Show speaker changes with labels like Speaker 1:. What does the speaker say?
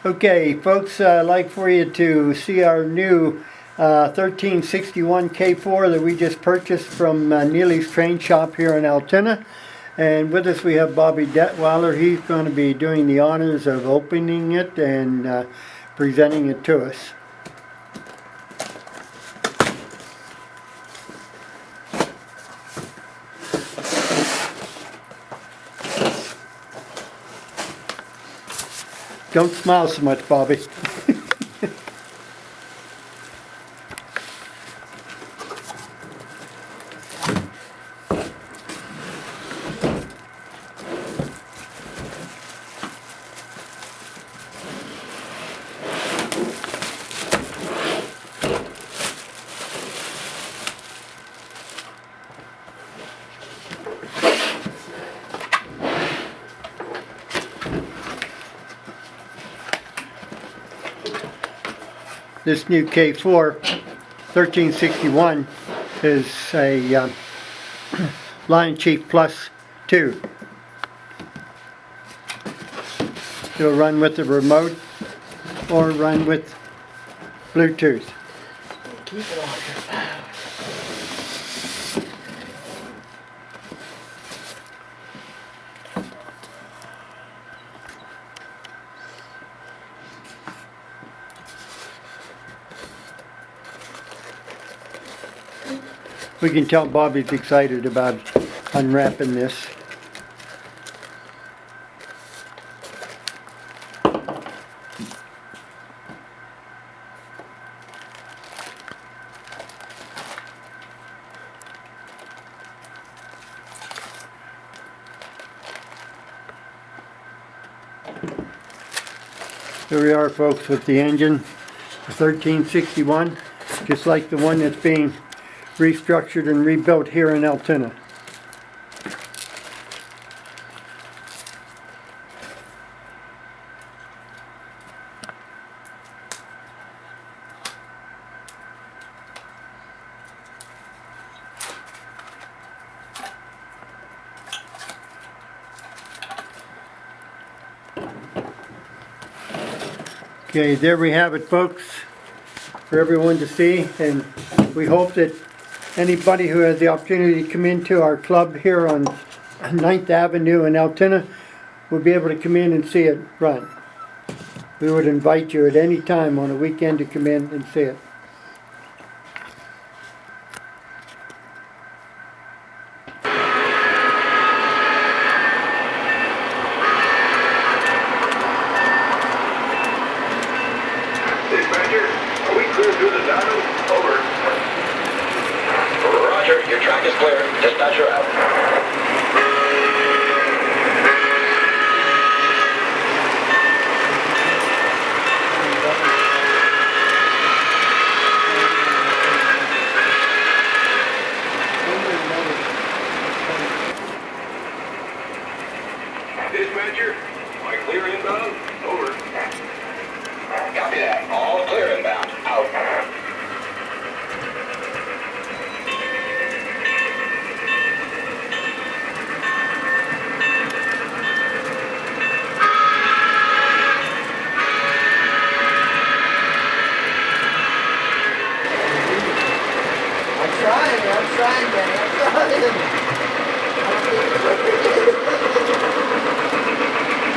Speaker 1: Okay, folks, I'd like for you to see our new 1361 K4 that we just purchased from Neely's Train Shop here in Altoona. And with us we have Bobby Detweiler. He's going to be doing the honors of opening it and presenting it to us. Don't smile so much, Bobby. This new K4 1361 is a Lion Chief Plus 2. It'll run with the remote or run with Bluetooth.
Speaker 2: Keep it on.
Speaker 1: We can tell Bobby's excited about unwrapping this. Here we are, folks, with the engine, the 1361, just like the one that's being restructured and rebuilt here in Altoona. Okay, there we have it, folks, for everyone to see, and we hope that anybody who has the opportunity to come into our club here on 9th Avenue in Altoona will be able to come in and see it run. We would invite you at any time on a weekend to come in and see it.
Speaker 3: Dispatcher, are we clear through the tunnel? Over.
Speaker 4: Roger, your track is clear. Dispatcher out.